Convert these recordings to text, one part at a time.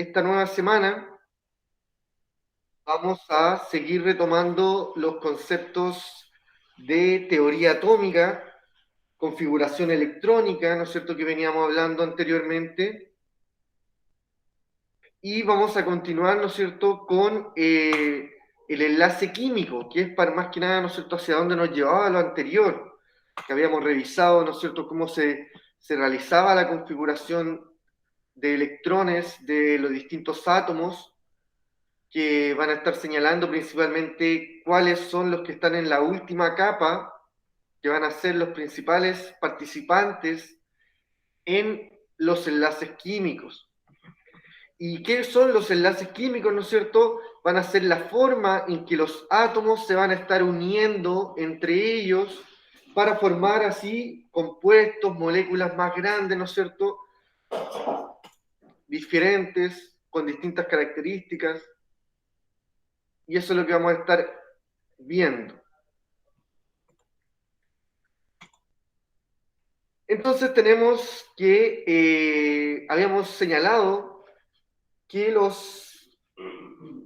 esta nueva semana vamos a seguir retomando los conceptos de teoría atómica, configuración electrónica, ¿no es cierto?, que veníamos hablando anteriormente, y vamos a continuar, ¿no es cierto?, con el enlace químico, que es para más que nada, ¿no es cierto?, hacia dónde nos llevaba lo anterior, que habíamos revisado, ¿no es cierto?, cómo se realizaba la configuración de electrones de los distintos átomos, que van a estar señalando principalmente cuáles son los que están en la última capa, que van a ser los principales participantes en los enlaces químicos. ¿Y qué son los enlaces químicos, no es cierto? Van a ser la forma en que los átomos se van a estar uniendo entre ellos para formar así compuestos, moléculas más grandes, ¿no es cierto?, diferentes, con distintas características. Y eso es lo que vamos a estar viendo. Entonces tenemos que, habíamos señalado que los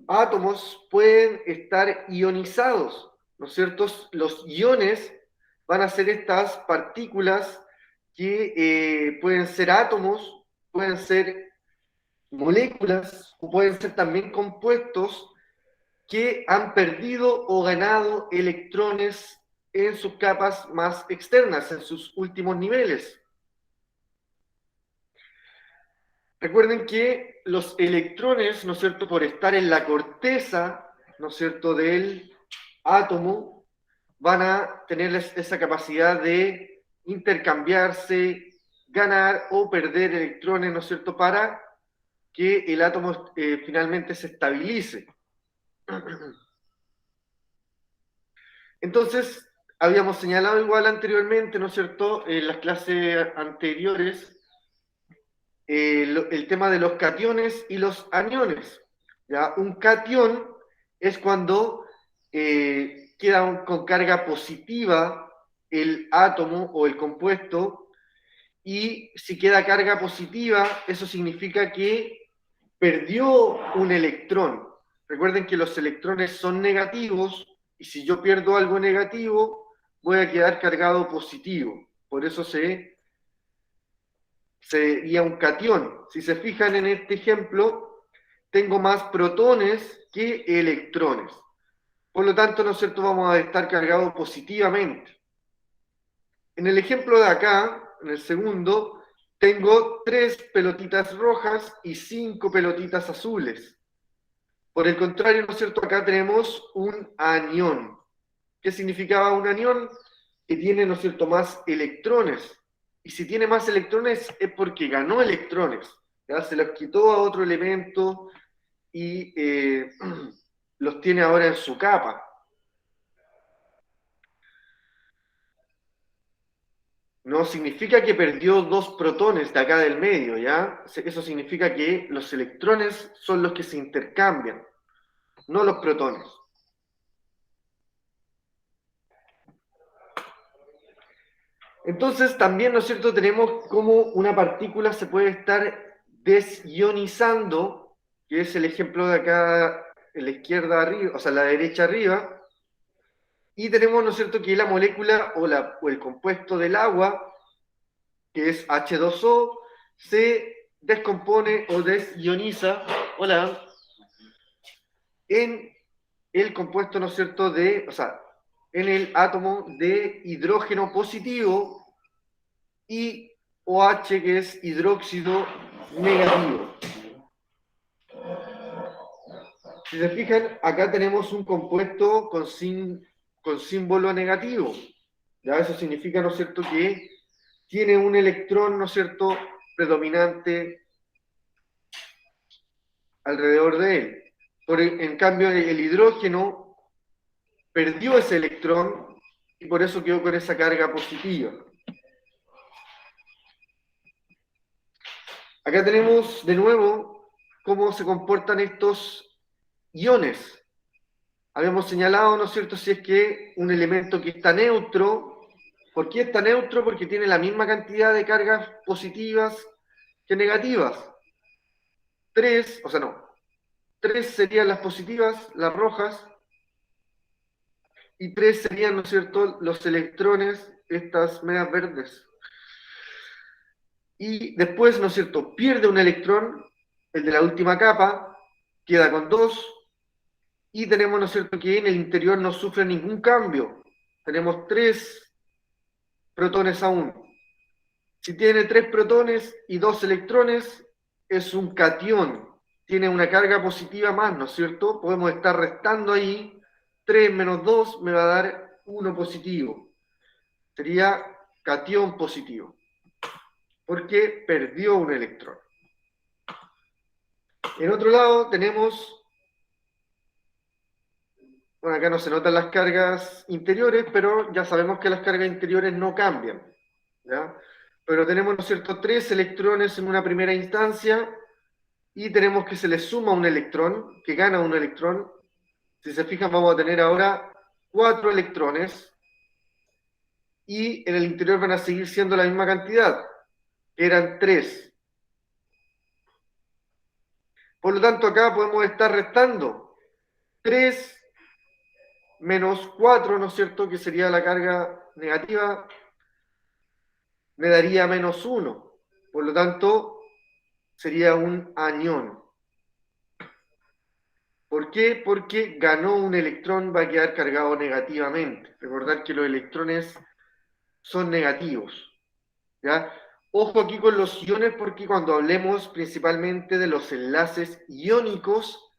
átomos pueden estar ionizados, ¿no es cierto? Los iones van a ser estas partículas que pueden ser átomos, pueden ser moléculas, o pueden ser también compuestos que han perdido o ganado electrones en sus capas más externas, en sus últimos niveles. Recuerden que los electrones, ¿no es cierto?, por estar en la corteza, ¿no es cierto?, del átomo, van a tener esa capacidad de intercambiarse, ganar o perder electrones, ¿no es cierto?, para que el átomo finalmente se estabilice. Entonces, habíamos señalado igual anteriormente, ¿no es cierto?, en las clases anteriores, el tema de los cationes y los aniones. ¿Ya? Un cation es cuando queda con carga positiva el átomo o el compuesto, y si queda carga positiva, eso significa que perdió un electrón. Recuerden que los electrones son negativos, y si yo pierdo algo negativo, voy a quedar cargado positivo. Por eso sería un cation. Si se fijan en este ejemplo, tengo más protones que electrones. Por lo tanto, ¿no es cierto?, vamos a estar cargados positivamente. En el ejemplo de acá, en el segundo, tengo 3 pelotitas rojas y 5 pelotitas azules. Por el contrario, ¿no es cierto?, acá tenemos un anión. ¿Qué significaba un anión? Que tiene, ¿no es cierto?, más electrones. Y si tiene más electrones es porque ganó electrones. ¿Ya? Se los quitó a otro elemento y los tiene ahora en su capa. No significa que perdió 2 protones de acá del medio, ¿ya? Eso significa que los electrones son los que se intercambian, no los protones. Entonces, también, ¿no es cierto?, tenemos cómo una partícula se puede estar desionizando, que es el ejemplo de acá en la izquierda arriba, o sea, la derecha arriba, y tenemos, ¿no es cierto?, que la molécula o el compuesto del agua, que es H2O, se descompone o desioniza, hola, en el compuesto, ¿no es cierto?, o sea, en el átomo de hidrógeno positivo, y OH, que es hidróxido negativo. Si se fijan, acá tenemos un compuesto con símbolo negativo. ¿Ya? Eso significa, ¿no es cierto?, que tiene un electrón, ¿no es cierto?, predominante alrededor de él. En cambio, el hidrógeno perdió ese electrón y por eso quedó con esa carga positiva. Acá tenemos de nuevo cómo se comportan estos iones. Habíamos señalado, ¿no es cierto?, si es que un elemento que está neutro, ¿por qué está neutro? Porque tiene la misma cantidad de cargas positivas que negativas. tres, o sea, no, tres serían las positivas, las rojas, y tres serían, ¿no es cierto?, los electrones, estas medias verdes. Y después, ¿no es cierto?, pierde un electrón, el de la última capa, queda con dos, y tenemos, ¿no es cierto?, que en el interior no sufre ningún cambio. Tenemos tres protones aún. Si tiene tres protones y dos electrones, es un catión. Tiene una carga positiva más, ¿no es cierto? Podemos estar restando ahí. 3 menos 2 me va a dar 1 positivo. Sería catión positivo. Porque perdió un electrón. En otro lado tenemos, bueno, acá no se notan las cargas interiores, pero ya sabemos que las cargas interiores no cambian, ¿ya? Pero tenemos, ¿no es cierto?, tres electrones en una primera instancia, y tenemos que se le suma un electrón, que gana un electrón. Si se fijan, vamos a tener ahora 4 electrones, y en el interior van a seguir siendo la misma cantidad, eran 3. Por lo tanto, acá podemos estar restando 3 menos 4, ¿no es cierto?, que sería la carga negativa, me daría menos 1. Por lo tanto, sería un anión. ¿Por qué? Porque ganó un electrón, va a quedar cargado negativamente. Recordar que los electrones son negativos, ¿ya? Ojo aquí con los iones, porque cuando hablemos principalmente de los enlaces iónicos,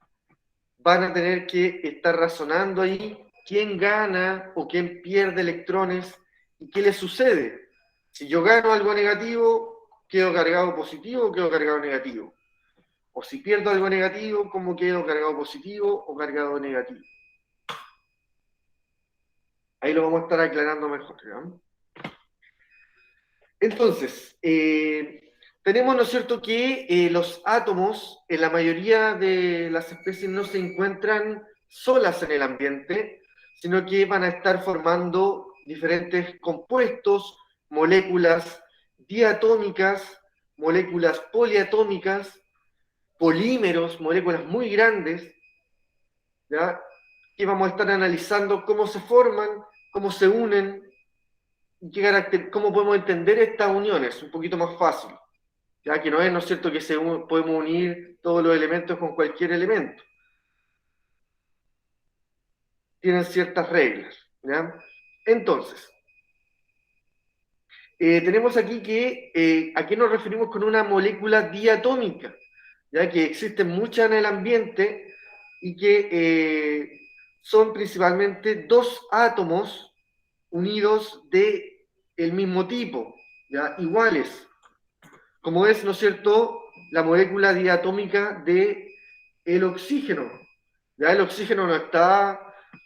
van a tener que estar razonando ahí quién gana o quién pierde electrones y qué le sucede. Si yo gano algo negativo, quedo cargado positivo o quedo cargado negativo. O si pierdo algo negativo, ¿cómo quedo cargado positivo o cargado negativo? Ahí lo vamos a estar aclarando mejor, ¿no? Entonces, tenemos, ¿no es cierto?, que los átomos en la mayoría de las especies no se encuentran solas en el ambiente, sino que van a estar formando diferentes compuestos, moléculas diatómicas, moléculas poliatómicas, polímeros, moléculas muy grandes, ¿ya? Que vamos a estar analizando cómo se forman, cómo se unen, cómo podemos entender estas uniones, un poquito más fácil, ya que no es, ¿no es cierto?, que podemos unir todos los elementos con cualquier elemento. Tienen ciertas reglas, ¿ya? Entonces, tenemos aquí que, ¿a qué nos referimos con una molécula diatómica? Ya que existen muchas en el ambiente y que son principalmente dos átomos unidos de el mismo tipo, ¿ya? Iguales, como es, ¿no es cierto?, la molécula diatómica de el oxígeno. Ya el oxígeno no está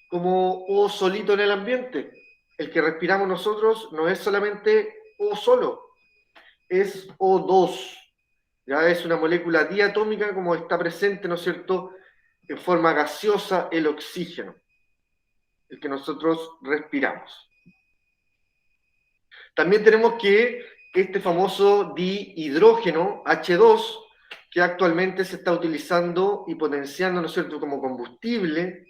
como O solito en el ambiente. El que respiramos nosotros no es solamente O solo, es O2. Ya es una molécula diatómica como está presente, ¿no es cierto?, en forma gaseosa el oxígeno, el que nosotros respiramos. También tenemos que este famoso dihidrógeno, H2, que actualmente se está utilizando y potenciando, ¿no es cierto?, como combustible,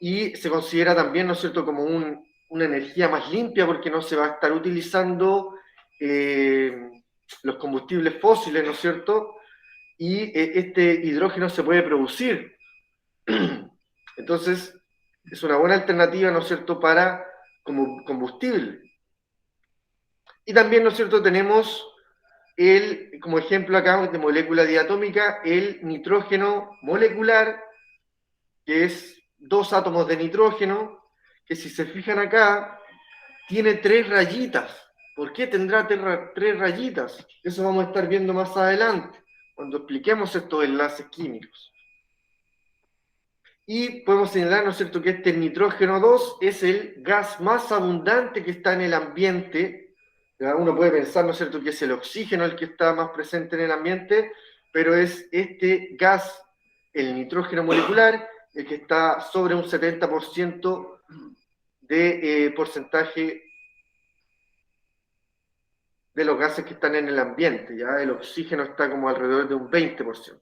y se considera también, ¿no es cierto?, como una energía más limpia, porque no se va a estar utilizando los combustibles fósiles, ¿no es cierto?, y este hidrógeno se puede producir. Entonces, es una buena alternativa, ¿no es cierto?, para como combustible. Y también, ¿no es cierto?, tenemos como ejemplo acá de molécula diatómica, el nitrógeno molecular, que es dos átomos de nitrógeno, que si se fijan acá, tiene tres rayitas. ¿Por qué tendrá tres rayitas? Eso vamos a estar viendo más adelante, cuando expliquemos estos enlaces químicos. Y podemos señalar, ¿no es cierto?, que este nitrógeno 2 es el gas más abundante que está en el ambiente. Uno puede pensar, ¿no es cierto?, que es el oxígeno el que está más presente en el ambiente, pero es este gas, el nitrógeno molecular, el que está sobre un 70% de porcentaje de los gases que están en el ambiente, ¿ya? El oxígeno está como alrededor de un 20%.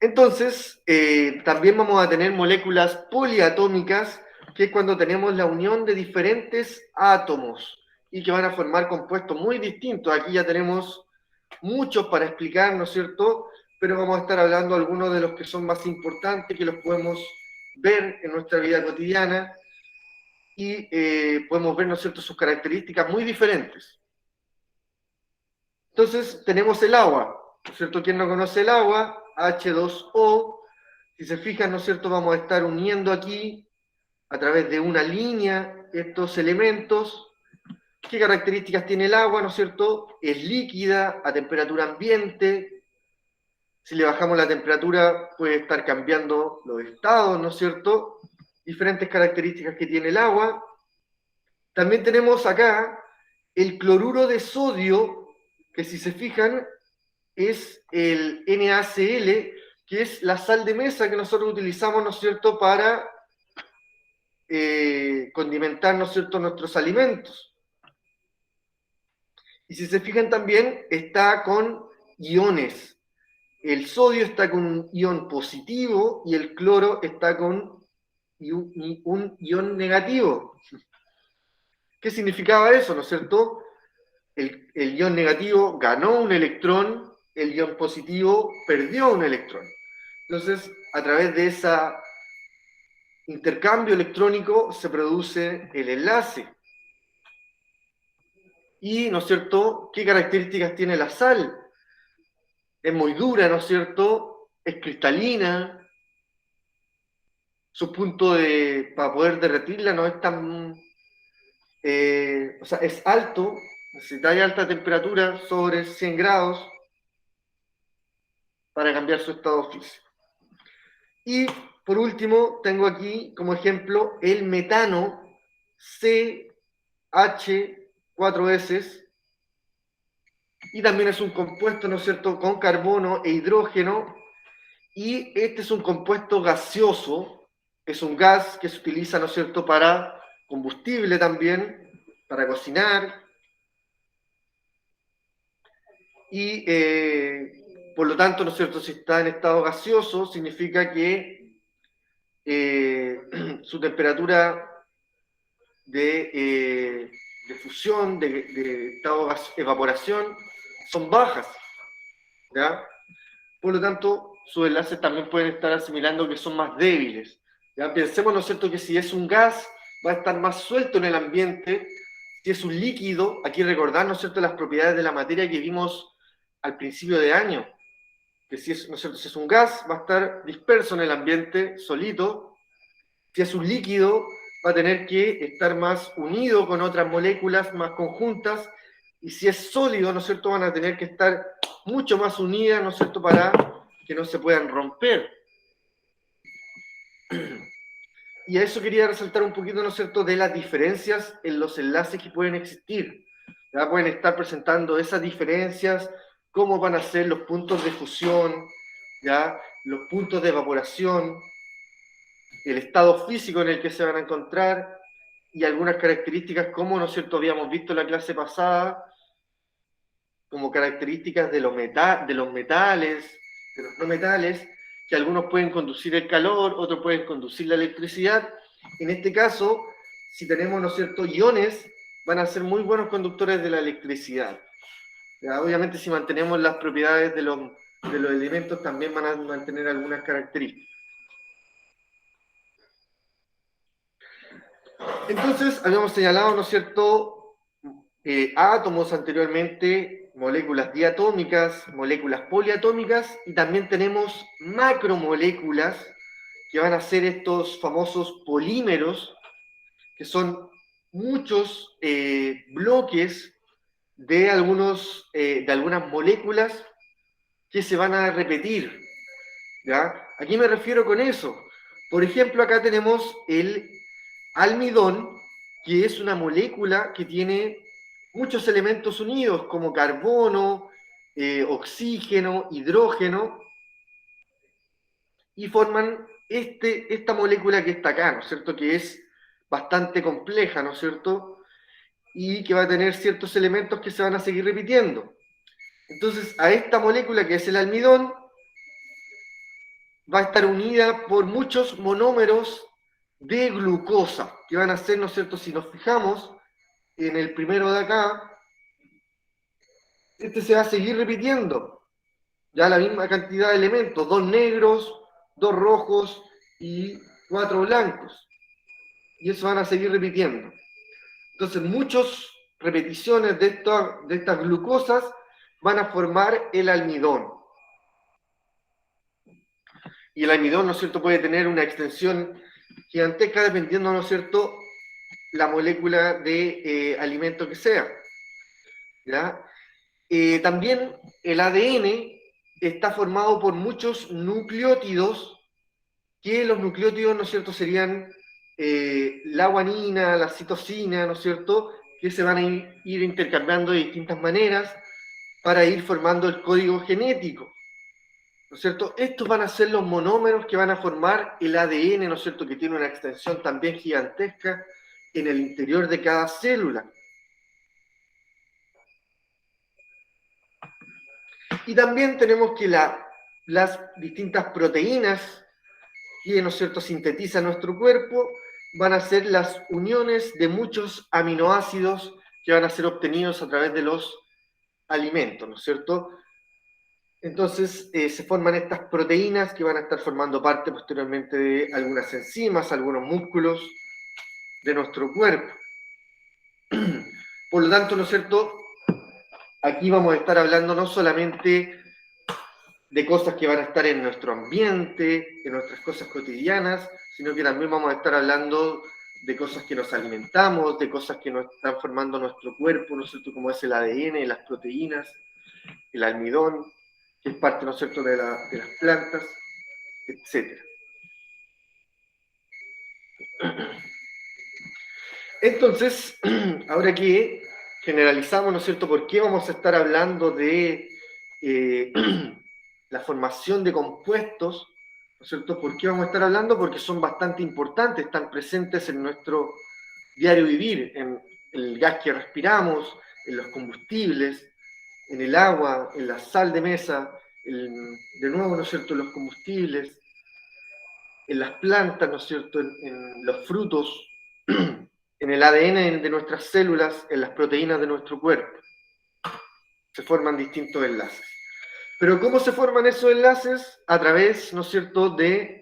Entonces, también vamos a tener moléculas poliatómicas, que es cuando tenemos la unión de diferentes átomos y que van a formar compuestos muy distintos. Aquí ya tenemos muchos para explicar, ¿no es cierto? Pero vamos a estar hablando de algunos de los que son más importantes, que los podemos ver en nuestra vida cotidiana y podemos ver, ¿no es cierto?, sus características muy diferentes. Entonces, tenemos el agua, ¿no es cierto? ¿Quién no conoce el agua? H2O. Si se fijan, ¿no es cierto?, vamos a estar uniendo aquí a través de una línea estos elementos. ¿Qué características tiene el agua, no es cierto? Es líquida a temperatura ambiente. Si le bajamos la temperatura, puede estar cambiando los estados, ¿no es cierto? Diferentes características que tiene el agua. También tenemos acá el cloruro de sodio, que si se fijan, es el NaCl, que es la sal de mesa que nosotros utilizamos, ¿no es cierto?, para condimentar, ¿no es cierto?, nuestros alimentos. Y si se fijan también, está con iones. El sodio está con un ion positivo y el cloro está con un ion negativo. ¿Qué significaba eso, no es cierto? El ion negativo ganó un electrón, el ion positivo perdió un electrón. Entonces, a través de ese intercambio electrónico se produce el enlace. Y, ¿no es cierto?, ¿qué características tiene la sal? Es muy dura, ¿no es cierto? Es cristalina. Su punto para poder derretirla no es tan... o sea, es alto, necesita alta temperatura, sobre 100 grados, para cambiar su estado físico. Y por último, tengo aquí como ejemplo el metano, CH4S, y también es un compuesto, ¿no es cierto?, con carbono e hidrógeno, y este es un compuesto gaseoso, es un gas que se utiliza, ¿no es cierto?, para combustible también, para cocinar, y por lo tanto, ¿no es cierto?, si está en estado gaseoso, significa que su temperatura de fusión, de estado de evaporación, son bajas, ¿ya? Por lo tanto, sus enlaces también pueden estar asimilando que son más débiles. ¿Ya? Pensemos, ¿no es cierto?, que si es un gas, va a estar más suelto en el ambiente. Si es un líquido, aquí recordar, ¿no es cierto?, las propiedades de la materia que vimos al principio de año. Que si es, ¿no es cierto?, si es un gas, va a estar disperso en el ambiente, solito. Si es un líquido, va a tener que estar más unido con otras moléculas más conjuntas. Y si es sólido, ¿no es cierto?, van a tener que estar mucho más unidas, ¿no es cierto?, para que no se puedan romper. Y a eso quería resaltar un poquito, ¿no es cierto?, de las diferencias en los enlaces que pueden existir. Ya pueden estar presentando esas diferencias, cómo van a ser los puntos de fusión, ya los puntos de evaporación, el estado físico en el que se van a encontrar y algunas características, como, ¿no es cierto?, habíamos visto en la clase pasada, como características de los metales, de los no metales, que algunos pueden conducir el calor, otros pueden conducir la electricidad. En este caso, si tenemos, ¿no es cierto?, iones, van a ser muy buenos conductores de la electricidad. ¿Ya? Obviamente, si mantenemos las propiedades de los elementos, también van a mantener algunas características. Entonces, habíamos señalado, ¿no es cierto?, átomos anteriormente, moléculas diatómicas, moléculas poliatómicas, y también tenemos macromoléculas, que van a ser estos famosos polímeros, que son muchos bloques de algunas moléculas que se van a repetir. ¿Ya? ¿A qué me refiero con eso? Por ejemplo, acá tenemos el almidón, que es una molécula que tiene muchos elementos unidos, como carbono, oxígeno, hidrógeno, y forman esta molécula que está acá, ¿no es cierto?, que es bastante compleja, ¿no es cierto?, y que va a tener ciertos elementos que se van a seguir repitiendo. Entonces, a esta molécula que es el almidón, va a estar unida por muchos monómeros de glucosa, que van a ser, ¿no es cierto? Si nos fijamos en el primero de acá, este se va a seguir repitiendo, ya la misma cantidad de elementos, 2 negros, 2 rojos y 4 blancos. Y eso van a seguir repitiendo. Entonces, muchas repeticiones de estas glucosas van a formar el almidón. Y el almidón, ¿no es cierto?, puede tener una extensión gigantesca dependiendo, ¿no es cierto?, la molécula de alimento que sea. ¿Ya? También el ADN está formado por muchos nucleótidos, que los nucleótidos, ¿no es cierto?, serían la guanina, la citosina, ¿no es cierto?, que se van a ir intercambiando de distintas maneras para ir formando el código genético, ¿no es cierto? Estos van a ser los monómeros que van a formar el ADN, ¿no es cierto?, que tiene una extensión también gigantesca en el interior de cada célula. Y también tenemos que las distintas proteínas que, ¿no es cierto?, sintetiza nuestro cuerpo, van a ser las uniones de muchos aminoácidos que van a ser obtenidos a través de los alimentos, ¿no es cierto? Entonces se forman estas proteínas que van a estar formando parte posteriormente de algunas enzimas, algunos músculos de nuestro cuerpo. Por lo tanto, ¿no es cierto?, aquí vamos a estar hablando no solamente de cosas que van a estar en nuestro ambiente, en nuestras cosas cotidianas, sino que también vamos a estar hablando de cosas que nos alimentamos, de cosas que nos están formando nuestro cuerpo, ¿no es cierto?, como es el ADN, las proteínas, el almidón, que es parte, ¿no es cierto?, de las plantas, etc. Entonces, ahora que generalizamos, ¿no es cierto?, por qué vamos a estar hablando de la formación de compuestos, ¿no es cierto? ¿Por qué vamos a estar hablando? Porque son bastante importantes, están presentes en nuestro diario vivir, en el gas que respiramos, en los combustibles, en el agua, en la sal de mesa, de nuevo, ¿no es cierto?, en los combustibles, en las plantas, ¿no es cierto?, en los frutos, en el ADN de nuestras células, en las proteínas de nuestro cuerpo. Se forman distintos enlaces. Pero ¿cómo se forman esos enlaces? A través, ¿no es cierto?, de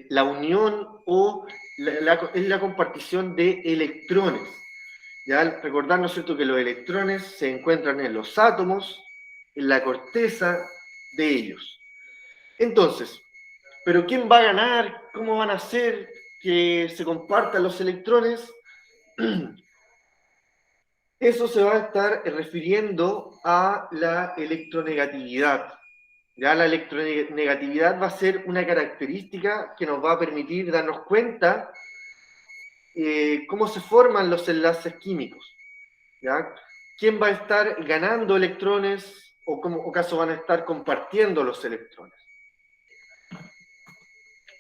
la unión o la compartición de electrones. Ya recordar, ¿no es cierto?, que los electrones se encuentran en los átomos, en la corteza de ellos. Entonces, ¿pero quién va a ganar? ¿Cómo van a hacer que se compartan los electrones? Eso se va a estar refiriendo a la electronegatividad. Ya la electronegatividad va a ser una característica que nos va a permitir darnos cuenta cómo se forman los enlaces químicos. ¿Ya? ¿Quién va a estar ganando electrones o caso van a estar compartiendo los electrones?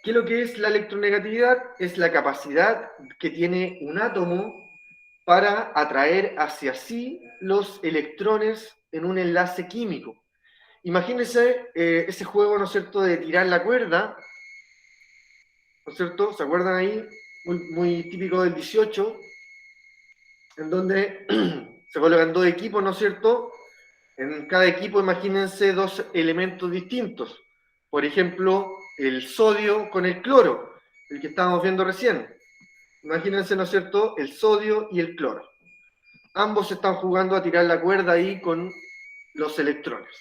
¿Qué es lo que es la electronegatividad? Es la capacidad que tiene un átomo para atraer hacia sí los electrones en un enlace químico. Imagínense ese juego, ¿no es cierto?, de tirar la cuerda, ¿no es cierto? ¿Se acuerdan ahí? Muy, muy típico del 18, en donde se colocan dos equipos, ¿no es cierto? En cada equipo imagínense dos elementos distintos. Por ejemplo, el sodio con el cloro, el que estábamos viendo recién. Imagínense, ¿no es cierto?, el sodio y el cloro. Ambos están jugando a tirar la cuerda ahí con los electrones.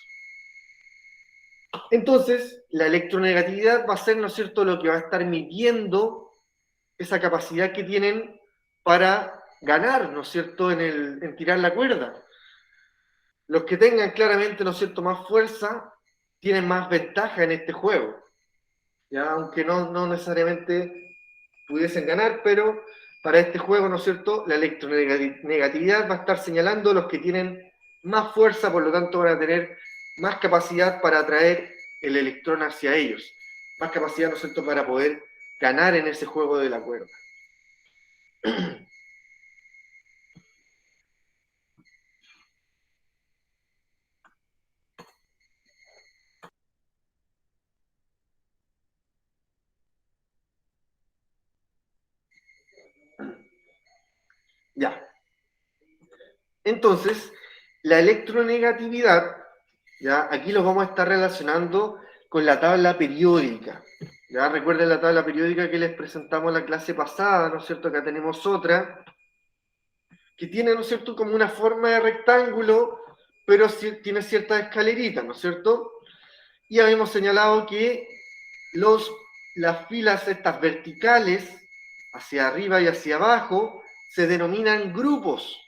Entonces, la electronegatividad va a ser, ¿no es cierto?, lo que va a estar midiendo esa capacidad que tienen para ganar, ¿no es cierto?, en tirar la cuerda. Los que tengan claramente, ¿no es cierto?, más fuerza, tienen más ventaja en este juego. ¿Ya? Aunque no necesariamente pudiesen ganar, pero para este juego, ¿no es cierto?, la electronegatividad va a estar señalando los que tienen más fuerza, por lo tanto van a tener más capacidad para atraer el electrón hacia ellos, más capacidad, ¿no es cierto?, para poder ganar en ese juego de la cuerda. Ya. Entonces, la electronegatividad, ¿ya? Aquí lo vamos a estar relacionando con la tabla periódica. ¿Ya? Recuerden la tabla periódica que les presentamos la clase pasada, ¿no es cierto? Acá tenemos otra, que tiene, ¿no es cierto?, como una forma de rectángulo, pero tiene ciertas escaleritas, ¿no es cierto? Y habíamos señalado que las filas estas verticales, hacia arriba y hacia abajo, se denominan grupos.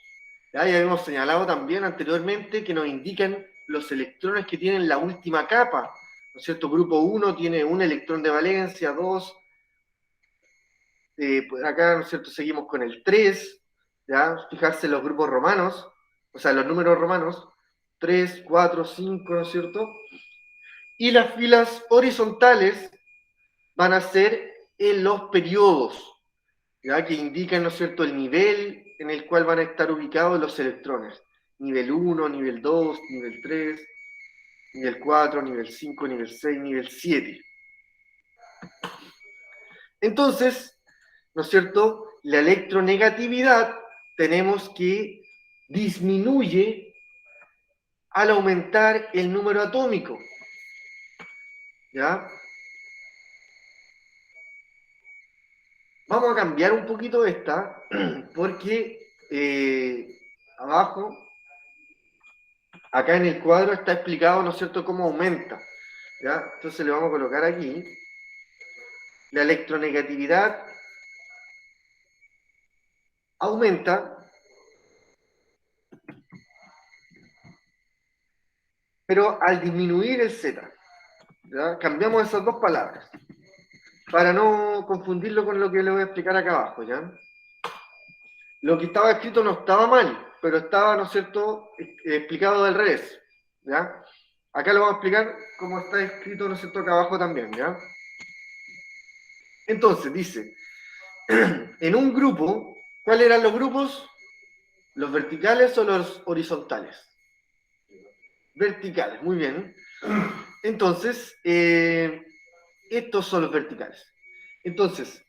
¿Ya? Y habíamos señalado también anteriormente que nos indican los electrones que tienen la última capa, ¿no es cierto? Grupo 1 tiene un electrón de valencia, 2, pues acá, ¿no es cierto?, seguimos con el 3, ¿ya? Fijarse en los grupos romanos, o sea, los números romanos, 3, 4, 5, ¿no es cierto? Y las filas horizontales van a ser en los periodos, ¿ya? Que indican, ¿no es cierto?, el nivel en el cual van a estar ubicados los electrones. Nivel 1, nivel 2, nivel 3, nivel 4, nivel 5, nivel 6, nivel 7. Entonces, ¿no es cierto?, la electronegatividad tenemos que disminuye al aumentar el número atómico, ¿ya? Vamos a cambiar un poquito esta, porque abajo, acá en el cuadro está explicado, ¿no es cierto?, cómo aumenta, ¿ya? Entonces le vamos a colocar aquí, la electronegatividad aumenta, pero al disminuir el Z, ¿ya? Cambiamos esas dos palabras, para no confundirlo con lo que le voy a explicar acá abajo, ¿ya? Lo que estaba escrito no estaba mal, pero estaba, ¿no es cierto?, explicado del revés, ¿ya? Acá lo vamos a explicar cómo está escrito, ¿no es cierto?, acá abajo también, ¿ya? Entonces, dice, en un grupo, ¿cuáles eran los grupos? ¿Los verticales o los horizontales? Verticales, muy bien. Entonces, estos son los verticales. Entonces,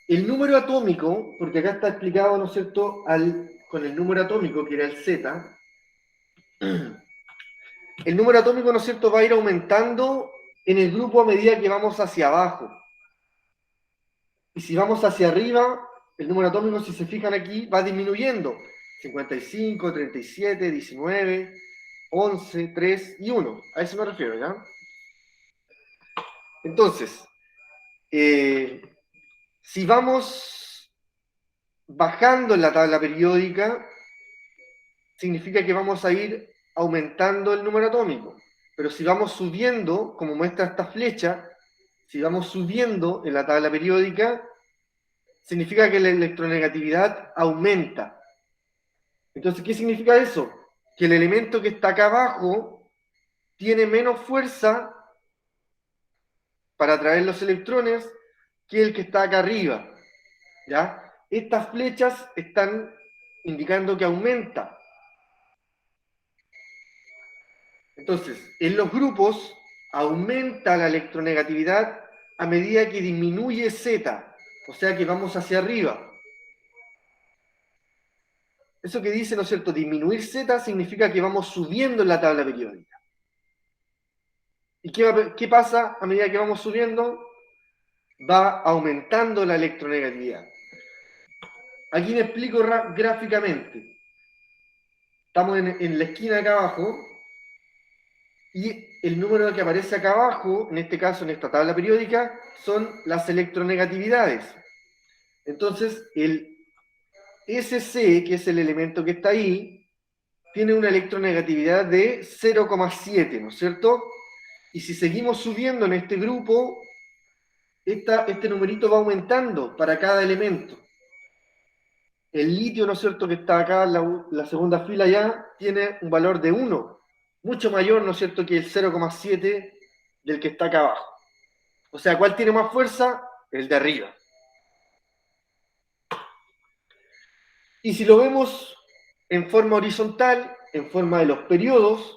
el número atómico, porque acá está explicado, ¿no es cierto?, con el número atómico, que era el Z, el número atómico, ¿no es cierto?, va a ir aumentando en el grupo a medida que vamos hacia abajo. Y si vamos hacia arriba, el número atómico, si se fijan aquí, va disminuyendo. 55, 37, 19, 11, 3 y 1. A eso me refiero, ¿ya? Entonces, si vamos bajando en la tabla periódica, significa que vamos a ir aumentando el número atómico. Pero si vamos subiendo, como muestra esta flecha, si vamos subiendo en la tabla periódica, significa que la electronegatividad aumenta. Entonces, ¿qué significa eso? Que el elemento que está acá abajo tiene menos fuerza para atraer los electrones que el que está acá arriba. ¿Ya? Estas flechas están indicando que aumenta. Entonces, en los grupos aumenta la electronegatividad a medida que disminuye Z, o sea que vamos hacia arriba. Eso que dice, ¿no es cierto?, disminuir Z significa que vamos subiendo en la tabla periódica. ¿Y qué pasa a medida que vamos subiendo? Va aumentando la electronegatividad. Aquí me explico gráficamente. Estamos en la esquina de acá abajo, y el número que aparece acá abajo, en este caso en esta tabla periódica, son las electronegatividades. Entonces, el SC, que es el elemento que está ahí, tiene una electronegatividad de 0,7, ¿no es cierto? Y si seguimos subiendo en este grupo, este numerito va aumentando para cada elemento. El litio, ¿no es cierto?, que está acá en la segunda fila ya, tiene un valor de 1, mucho mayor, ¿no es cierto?, que el 0,7 del que está acá abajo. O sea, ¿cuál tiene más fuerza? El de arriba. Y si lo vemos en forma horizontal, en forma de los periodos,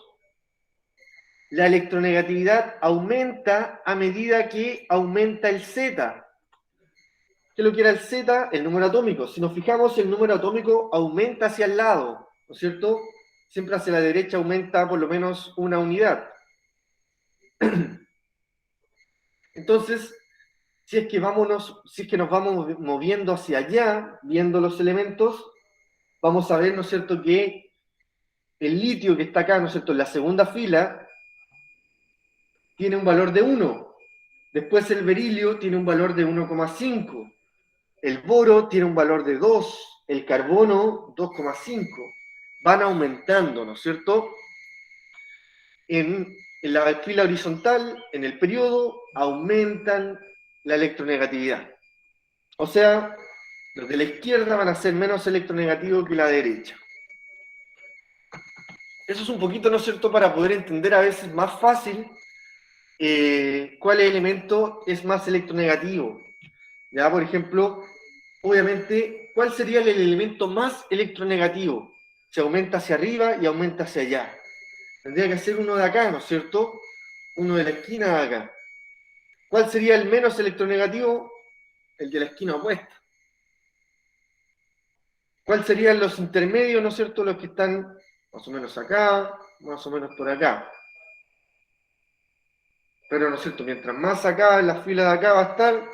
la electronegatividad aumenta a medida que aumenta el Z. ¿Qué es lo que era el Z? El número atómico. Si nos fijamos, el número atómico aumenta hacia el lado, ¿no es cierto? Siempre hacia la derecha aumenta por lo menos una unidad. Entonces, si es que nos vamos moviendo hacia allá, viendo los elementos, vamos a ver, ¿no es cierto?, que el litio que está acá, ¿no es cierto?, en la segunda fila, tiene un valor de 1. Después el berilio tiene un valor de 1,5. El boro tiene un valor de 2. El carbono, 2,5. Van aumentando, ¿no es cierto? En la fila horizontal, en el periodo, aumentan la electronegatividad. O sea, los de la izquierda van a ser menos electronegativos que la derecha. Eso es un poquito, ¿no es cierto?, para poder entender a veces más fácil cuál elemento es más electronegativo. Ya, por ejemplo, obviamente, ¿cuál sería el elemento más electronegativo? Se aumenta hacia arriba y aumenta hacia allá. Tendría que ser uno de acá, ¿no es cierto? Uno de la esquina de acá. ¿Cuál sería el menos electronegativo? El de la esquina opuesta. ¿Cuál serían los intermedios, ¿no es cierto? Los que están más o menos acá, más o menos por acá. Pero, ¿no es cierto? Mientras más acá, en la fila de acá va a estar,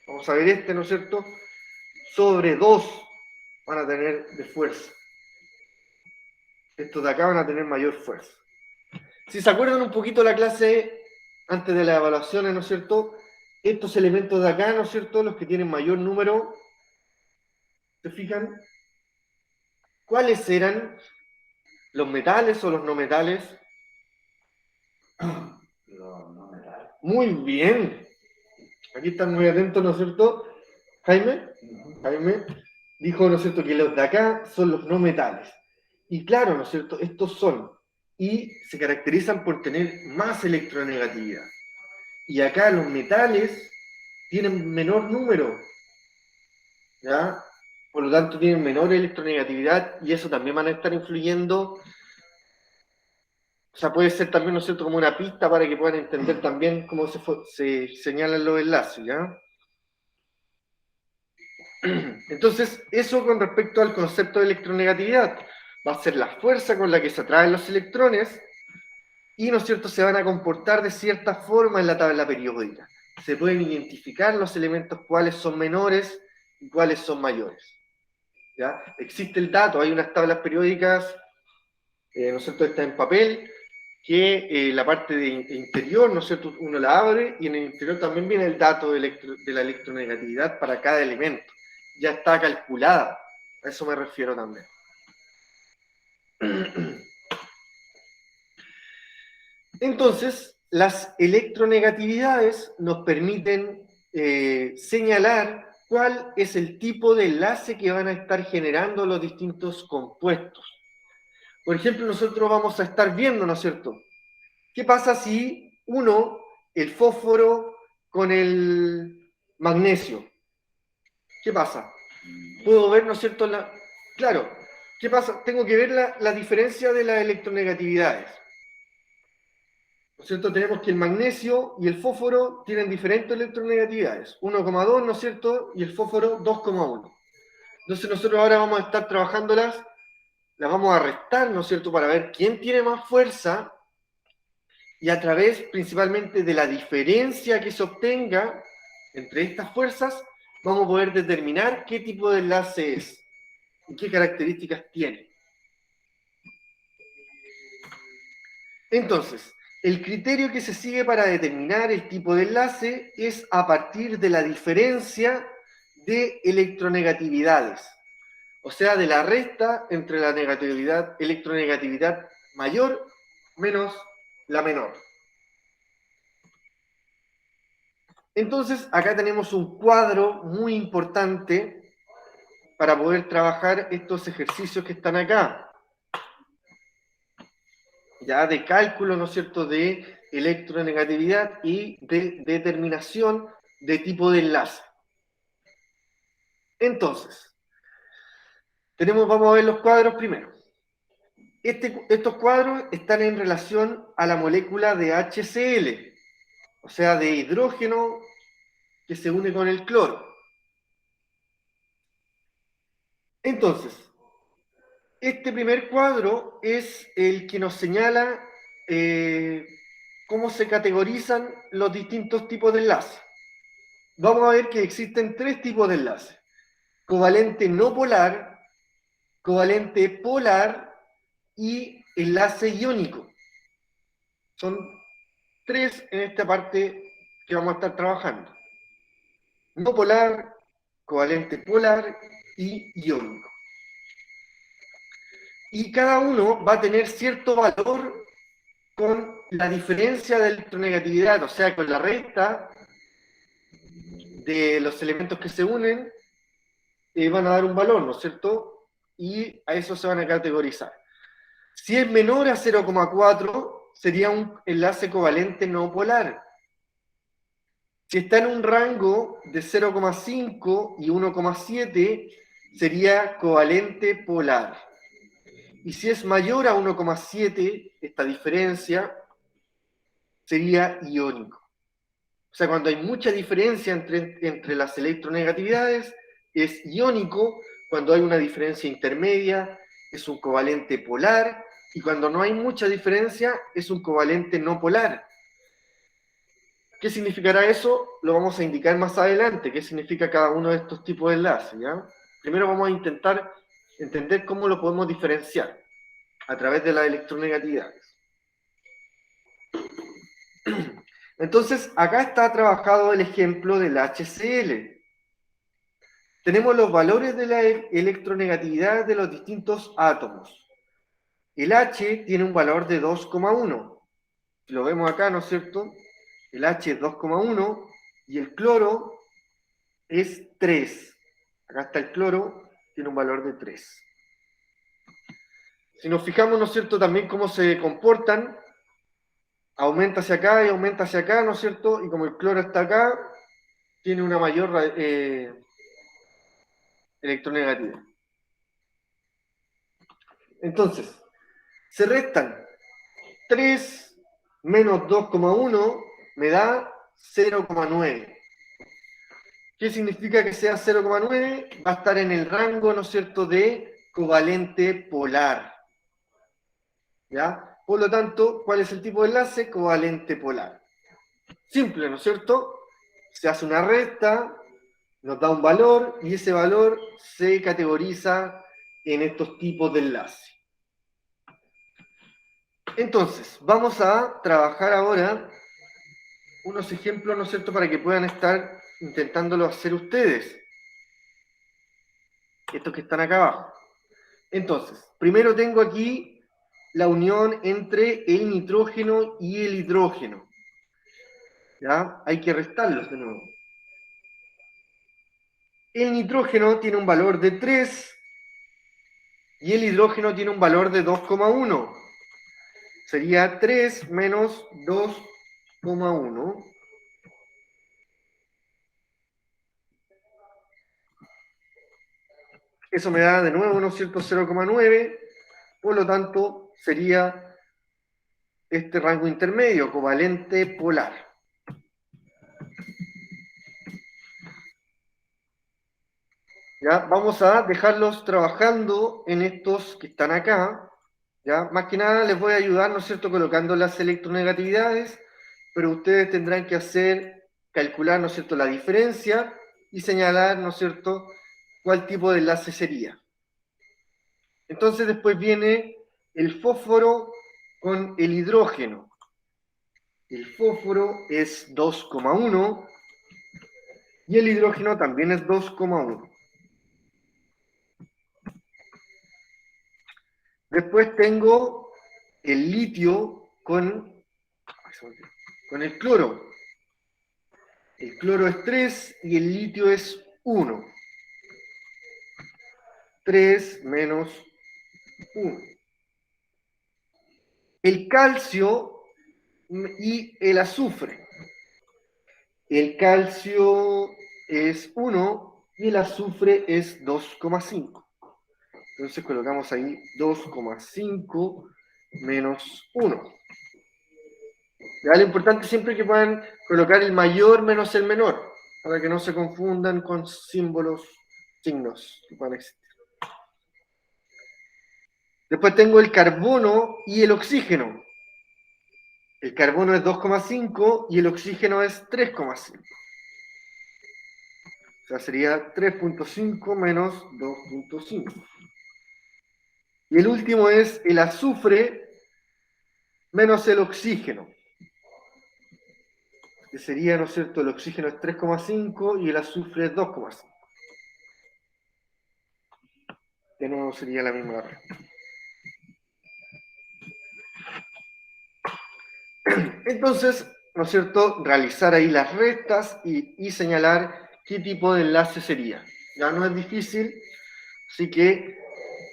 vamos a ver este, ¿no es cierto?, sobre 2 van a tener de fuerza. Estos de acá van a tener mayor fuerza. Si se acuerdan un poquito la clase antes de las evaluaciones, ¿no es cierto?, estos elementos de acá, ¿no es cierto?, los que tienen mayor número, ¿se fijan? ¿Cuáles eran los metales o los no metales? Los no metales. Muy bien. Aquí están muy atentos, ¿no es cierto? Jaime dijo, ¿no es cierto?, que los de acá son los no metales. Y claro, ¿no es cierto?, estos son. Y se caracterizan por tener más electronegatividad. Y acá los metales tienen menor número, ¿ya? Por lo tanto tienen menor electronegatividad y eso también van a estar influyendo. O sea, puede ser también, ¿no es cierto?, como una pista para que puedan entender también cómo se señalan los enlaces, ¿ya? Entonces, eso con respecto al concepto de electronegatividad. Va a ser la fuerza con la que se atraen los electrones y, ¿no es cierto?, se van a comportar de cierta forma en la tabla periódica. Se pueden identificar los elementos cuáles son menores y cuáles son mayores. ¿Ya? Existe el dato, hay unas tablas periódicas, ¿no es cierto?, está en papel, que la parte de interior, ¿no es cierto?, uno la abre y en el interior también viene el dato de la electronegatividad para cada elemento. Ya está calculada, a eso me refiero también. Entonces, las electronegatividades nos permiten señalar cuál es el tipo de enlace que van a estar generando los distintos compuestos. Por ejemplo, nosotros vamos a estar viendo, ¿no es cierto?, ¿qué pasa si el fósforo con el magnesio? ¿Qué pasa? Puedo ver, ¿no es cierto?, claro, ¿qué pasa? Tengo que ver la diferencia de las electronegatividades. ¿No es cierto? Tenemos que el magnesio y el fósforo tienen diferentes electronegatividades. 1,2, ¿no es cierto? Y el fósforo 2,1. Entonces nosotros ahora vamos a estar trabajándolas, las vamos a restar, ¿no es cierto?, para ver quién tiene más fuerza y a través principalmente de la diferencia que se obtenga entre estas fuerzas, vamos a poder determinar qué tipo de enlace es y qué características tiene. Entonces, el criterio que se sigue para determinar el tipo de enlace es a partir de la diferencia de electronegatividades, o sea, de la resta entre la electronegatividad mayor menos la menor. Entonces, acá tenemos un cuadro muy importante para poder trabajar estos ejercicios que están acá. Ya de cálculo, ¿no es cierto?, de electronegatividad y de determinación de tipo de enlace. Entonces, vamos a ver los cuadros primero. Estos cuadros están en relación a la molécula de HCl, o sea, de hidrógeno que se une con el cloro. Entonces, este primer cuadro es el que nos señala cómo se categorizan los distintos tipos de enlaces. Vamos a ver que existen tres tipos de enlaces: covalente no polar, covalente polar y enlace iónico. Son tres en esta parte que vamos a estar trabajando: no polar, covalente polar y iónico. Y cada uno va a tener cierto valor con la diferencia de electronegatividad, o sea, con la resta de los elementos que se unen, van a dar un valor, ¿no es cierto? Y a eso se van a categorizar. Si es menor a 0,4, sería un enlace covalente no polar. Si está en un rango de 0,5 y 1,7, sería covalente polar. Y si es mayor a 1,7, esta diferencia sería iónico. O sea, cuando hay mucha diferencia entre las electronegatividades, es iónico. Cuando hay una diferencia intermedia, es un covalente polar. Y cuando no hay mucha diferencia, es un covalente no polar. ¿Qué significará eso? Lo vamos a indicar más adelante, qué significa cada uno de estos tipos de enlaces, ¿ya? Primero vamos a intentar entender cómo lo podemos diferenciar a través de las electronegatividades. Entonces, acá está trabajado el ejemplo del HCl. Tenemos los valores de la electronegatividad de los distintos átomos. El H tiene un valor de 2,1. Lo vemos acá, ¿no es cierto? El H es 2,1 y el cloro es 3. Acá está el cloro, tiene un valor de 3. Si nos fijamos, ¿no es cierto?, también cómo se comportan, aumenta hacia acá y aumenta hacia acá, ¿no es cierto? Y como el cloro está acá, tiene una mayor electronegatividad. Entonces, se restan 3 menos 2,1 me da 0,9. ¿Qué significa que sea 0,9? Va a estar en el rango, ¿no es cierto?, de covalente polar. ¿Ya? Por lo tanto, ¿cuál es el tipo de enlace? Covalente polar. Simple, ¿no es cierto? Se hace una resta, nos da un valor y ese valor se categoriza en estos tipos de enlace. Entonces, vamos a trabajar ahora unos ejemplos, ¿no es cierto?, para que puedan estar intentándolo hacer ustedes. Estos que están acá abajo. Entonces, primero tengo aquí la unión entre el nitrógeno y el hidrógeno. ¿Ya? Hay que restarlos de nuevo. El nitrógeno tiene un valor de 3 y el hidrógeno tiene un valor de 2,1. Sería 3 menos 2,1. Eso me da de nuevo, ¿no es cierto?, 0,9. Por lo tanto, sería este rango intermedio, covalente polar. ¿Ya? Vamos a dejarlos trabajando en estos que están acá. ¿Ya? Más que nada les voy a ayudar, ¿no es cierto?, colocando las electronegatividades, pero ustedes tendrán que calcular, ¿no es cierto?, la diferencia y señalar, ¿no es cierto?, cuál tipo de enlace sería. Entonces después viene el fósforo con el hidrógeno. El fósforo es 2,1 y el hidrógeno también es 2,1. Después tengo el litio con el cloro. El cloro es 3 y el litio es 1. 3 menos 1. El calcio y el azufre. El calcio es 1 y el azufre es 2,5. Entonces colocamos ahí 2,5 menos 1. Ya, lo importante siempre es que puedan colocar el mayor menos el menor, para que no se confundan con símbolos, signos que puedan existir. Después tengo el carbono y el oxígeno. El carbono es 2,5 y el oxígeno es 3,5. O sea, sería 3,5 menos 2,5. Y el último es el azufre menos el oxígeno, que sería, ¿no es cierto?, el oxígeno es 3,5 y el azufre es 2,5. De nuevo sería la misma respuesta. Entonces, ¿no es cierto?, realizar ahí las restas y señalar qué tipo de enlace sería. Ya no es difícil, así que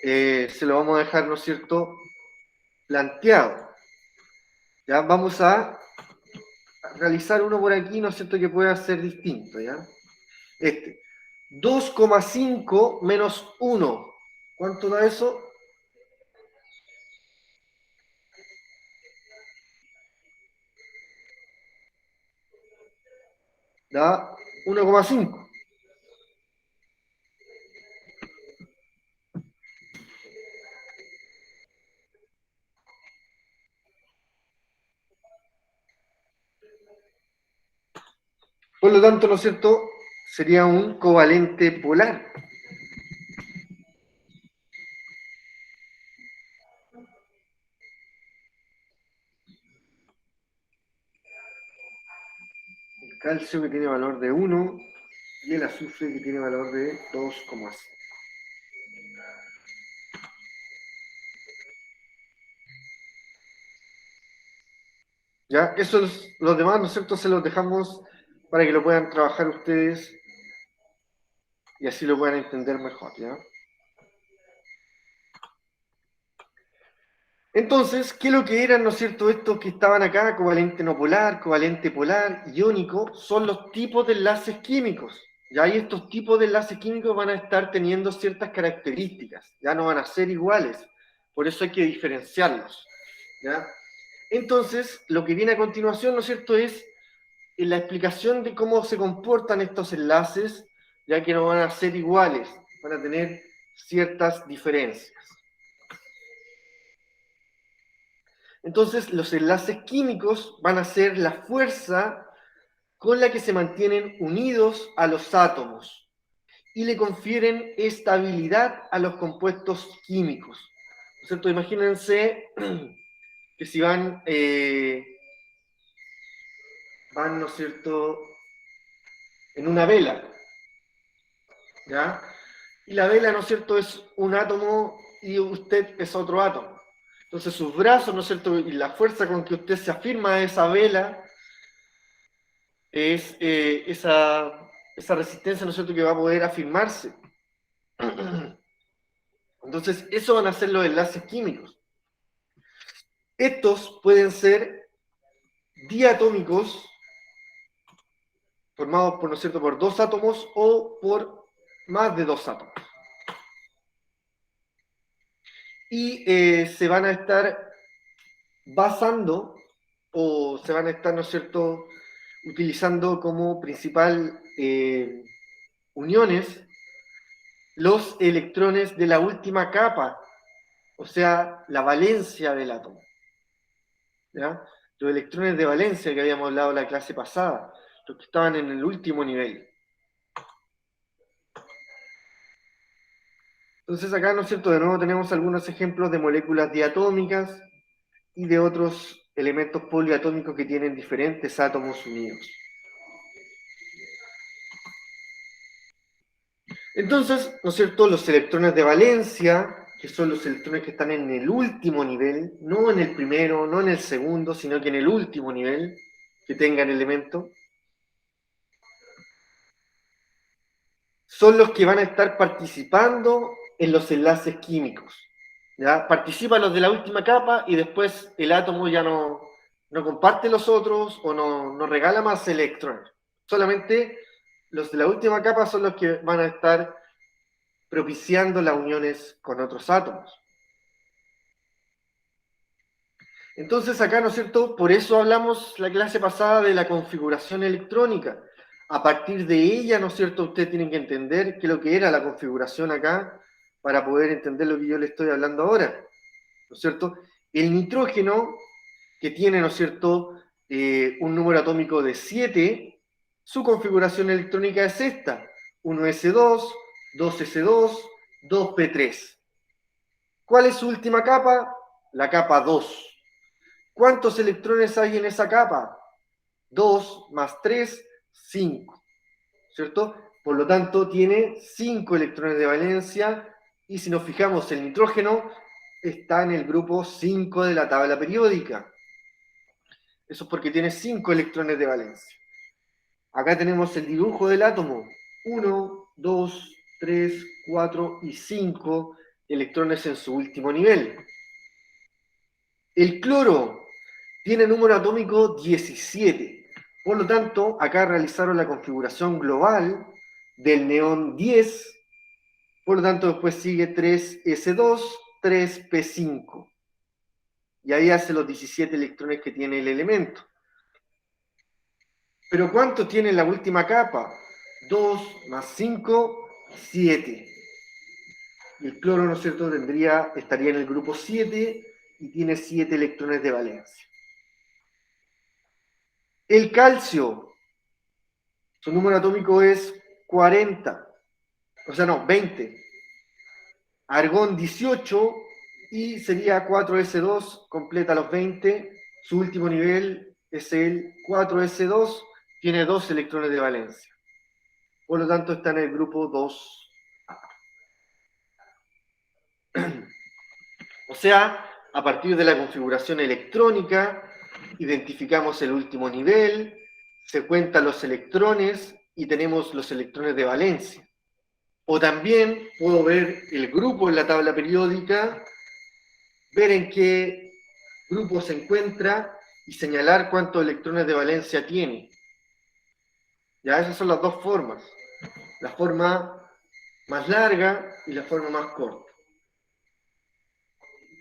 se lo vamos a dejar, ¿no es cierto?, planteado. Ya vamos a realizar uno por aquí, ¿no es cierto?, que pueda ser distinto, ¿ya? Este, 2,5 menos 1. ¿Cuánto da eso? Da 1,5. Por lo tanto, ¿no es cierto?, sería un covalente polar. El calcio que tiene valor de 1 y el azufre que tiene valor de 2,5. ¿Ya? Eso los demás, ¿no es cierto?, se los dejamos para que lo puedan trabajar ustedes y así lo puedan entender mejor, ¿ya? Entonces, ¿qué es lo que eran, no es cierto, estos que estaban acá, covalente no polar, covalente polar, iónico? Son los tipos de enlaces químicos. Ya y estos tipos de enlaces químicos van a estar teniendo ciertas características, ya no van a ser iguales. Por eso hay que diferenciarlos, ¿ya? Entonces, lo que viene a continuación, ¿no es cierto?, es la explicación de cómo se comportan estos enlaces, ya que no van a ser iguales, van a tener ciertas diferencias. Entonces, los enlaces químicos van a ser la fuerza con la que se mantienen unidos a los átomos y le confieren estabilidad a los compuestos químicos. ¿No es cierto? Imagínense que si van, ¿no es cierto?, en una vela, ¿ya? Y la vela, ¿no es cierto?, es un átomo y usted es otro átomo. Entonces sus brazos, ¿no es cierto?, y la fuerza con que usted se afirma a esa vela es esa resistencia, ¿no es cierto?, que va a poder afirmarse. Entonces, eso van a ser los enlaces químicos. Estos pueden ser diatómicos, formados por, ¿no es cierto?, por dos átomos o por más de dos átomos. Y se van a estar basando o se van a estar, ¿no es cierto?, utilizando como principal uniones los electrones de la última capa, o sea, la valencia del átomo. ¿Ya? Los electrones de valencia que habíamos hablado en la clase pasada, los que estaban en el último nivel. Entonces acá, ¿no es cierto?, de nuevo tenemos algunos ejemplos de moléculas diatómicas y de otros elementos poliatómicos que tienen diferentes átomos unidos. Entonces, ¿no es cierto?, los electrones de valencia, que son los electrones que están en el último nivel, no en el primero, no en el segundo, sino que en el último nivel, que tengan elemento, son los que van a estar participando en los enlaces químicos. ¿Ya? Participan los de la última capa y después el átomo ya no comparte los otros o no regala más electrones. Solamente los de la última capa son los que van a estar propiciando las uniones con otros átomos. Entonces acá, ¿no es cierto?, por eso hablamos la clase pasada de la configuración electrónica. A partir de ella, ¿no es cierto?, ustedes tienen que entender qué es lo que era la configuración acá para poder entender lo que yo les estoy hablando ahora. ¿no es cierto? El nitrógeno, que tiene, ¿no es cierto?, un número atómico de 7, su configuración electrónica es esta: 1s2, 2s2, 2p3. ¿Cuál es su última capa? La capa 2. ¿Cuántos electrones hay en esa capa? 2 más 3, 5. ¿Cierto? Por lo tanto, tiene 5 electrones de valencia, y si nos fijamos, el nitrógeno está en el grupo 5 de la tabla periódica. Eso es porque tiene 5 electrones de valencia. Acá tenemos el dibujo del átomo: 1, 2, 3, 4 y 5 electrones en su último nivel. El cloro tiene número atómico 17. Por lo tanto, acá realizaron la configuración global del neón 10. Por lo tanto, después sigue 3s2, 3p5. Y ahí hace los 17 electrones que tiene el elemento. Pero ¿cuánto tiene la última capa? 2 más 5, 7. Y el cloro, ¿no es cierto?, estaría en el grupo 7 y tiene 7 electrones de valencia. El calcio, su número atómico es 40. O sea, no, 20. Argón 18 y sería 4s2, completa los 20. Su último nivel es el 4s2, tiene 2 electrones de valencia. Por lo tanto, está en el grupo 2A. O sea, a partir de la configuración electrónica, identificamos el último nivel, se cuentan los electrones y tenemos los electrones de valencia. O también puedo ver el grupo en la tabla periódica, ver en qué grupo se encuentra y señalar cuántos electrones de valencia tiene. Ya, esas son las dos formas: la forma más larga y la forma más corta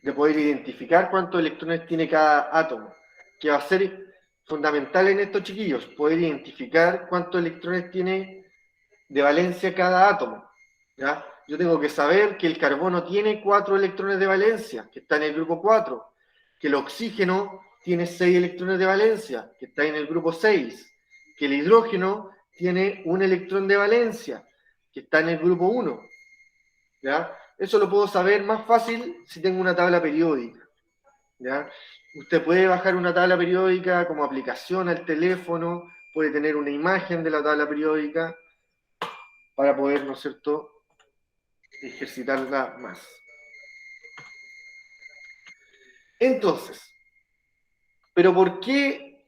de poder identificar cuántos electrones tiene cada átomo, que va a ser fundamental en estos chiquillos, poder identificar cuántos electrones tiene de valencia cada átomo. ¿Ya? Yo tengo que saber que el carbono tiene 4 electrones de valencia, que está en el grupo 4, que el oxígeno tiene 6 electrones de valencia, que está en el grupo 6, que el hidrógeno tiene 1 electrón de valencia, que está en el grupo 1. ¿Ya? Eso lo puedo saber más fácil si tengo una tabla periódica. ¿Ya? Usted puede bajar una tabla periódica como aplicación al teléfono, puede tener una imagen de la tabla periódica para poder, ¿no es cierto?, ejercitarla más. Entonces, ¿pero por qué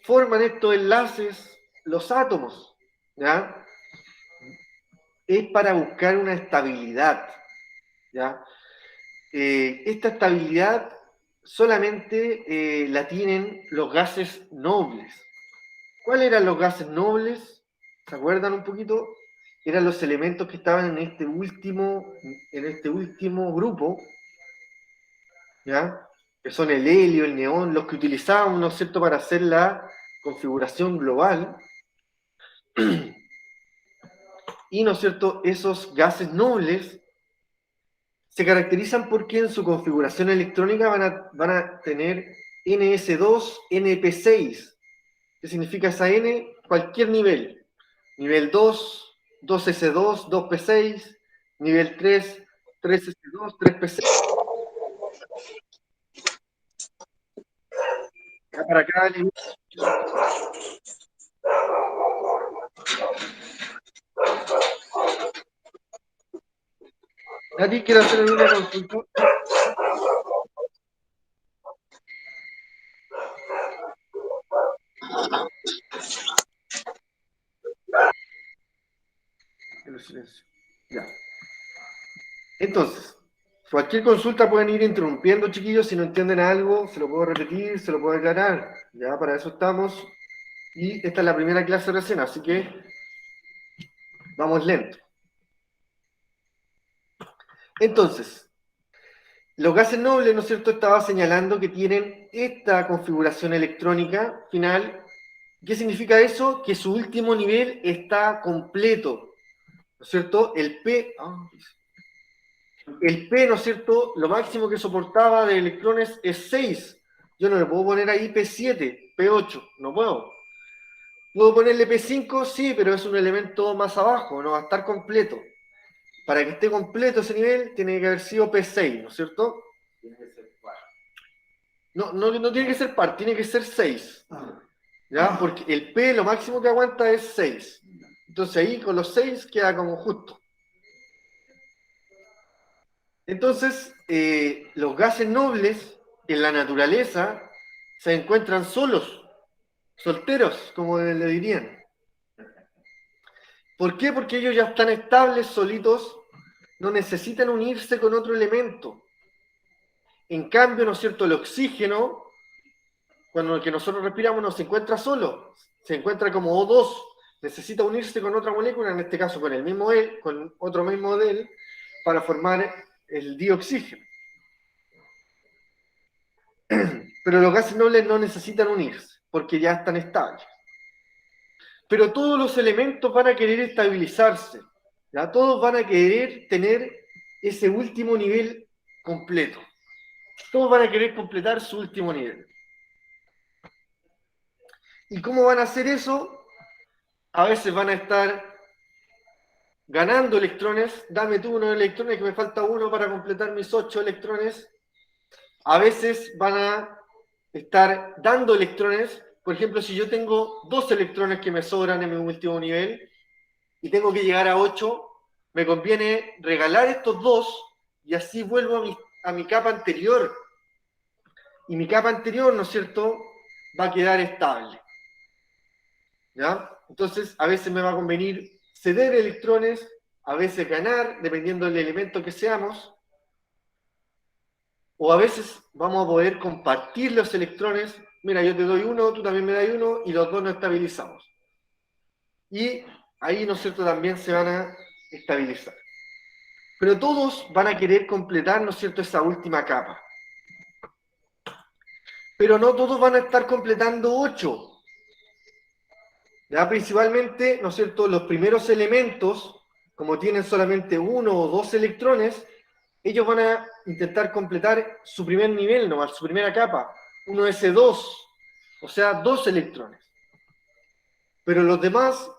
forman estos enlaces los átomos? ¿Ya? Es para buscar una estabilidad. ¿Ya? Esta estabilidad solamente la tienen los gases nobles. ¿Cuáles eran los gases nobles? ¿Se acuerdan un poquito? Eran los elementos que estaban en este último grupo, ¿ya? Que son el helio, el neón, los que utilizábamos, ¿no es cierto?, para hacer la configuración global. Y, ¿no es cierto?, esos gases nobles se caracterizan porque en su configuración electrónica van a tener NS2, NP6. ¿Qué significa esa N? Cualquier nivel. Nivel 2, 2S2, 2P6. Nivel 3, 3S2, 3P6. Para cada nivel. Nadie quiere hacer una consulta. En silencio. Ya. Entonces, cualquier consulta pueden ir interrumpiendo, chiquillos. Si no entienden algo, se lo puedo repetir, se lo puedo aclarar. Ya, para eso estamos. Y esta es la primera clase recién, así que vamos lento. Entonces, los gases nobles, ¿no es cierto?, estaba señalando que tienen esta configuración electrónica final. ¿Qué significa eso? Que su último nivel está completo, ¿no es cierto? El P... El P, ¿no es cierto? Lo máximo que soportaba de electrones es 6. Yo no le puedo poner ahí P7, P8, no puedo. ¿Puedo ponerle P5? Sí, pero es un elemento más abajo, no va a estar completo. Para que esté completo ese nivel, tiene que haber sido P6, ¿no es cierto? Tiene que ser par. No tiene que ser par, tiene que ser 6. ¿Ya? Porque el P lo máximo que aguanta es 6. Entonces ahí con los 6 queda como justo. Entonces, los gases nobles en la naturaleza se encuentran solos, solteros, como le dirían. ¿Por qué? Porque ellos ya están estables, solitos, no necesitan unirse con otro elemento. En cambio, ¿no es cierto?, el oxígeno, cuando el que nosotros respiramos, no se encuentra solo, se encuentra como O2, necesita unirse con otra molécula, en este caso con el mismo él, con otro mismo de él, para formar el dioxígeno. Pero los gases nobles no necesitan unirse, porque ya están estables. Pero todos los elementos van a querer estabilizarse, ¿ya? Todos van a querer tener ese último nivel completo. Todos van a querer completar su último nivel. ¿Y cómo van a hacer eso? A veces van a estar ganando electrones. Dame tú unos electrones, que me falta uno para completar mis 8 electrones. A veces van a estar dando electrones. Por ejemplo, si yo tengo 2 electrones que me sobran en mi último nivel y tengo que llegar a 8, me conviene regalar estos 2 y así vuelvo a mi capa anterior. Y mi capa anterior, ¿no es cierto?, va a quedar estable. ¿Ya? Entonces, a veces me va a convenir ceder electrones, a veces ganar, dependiendo del elemento que seamos, o a veces vamos a poder compartir los electrones. Mira, yo te doy uno, tú también me das uno, y los dos nos estabilizamos. Y ahí, ¿no es cierto?, también se van a estabilizar. Pero todos van a querer completar, ¿no es cierto?, esa última capa. Pero no todos van a estar completando 8. ¿Ya? Principalmente, ¿no es cierto?, los primeros elementos, como tienen solamente uno o dos electrones, ellos van a intentar completar su primer nivel, ¿no?, su primera capa, uno S2, o sea, 2 electrones. Pero los demás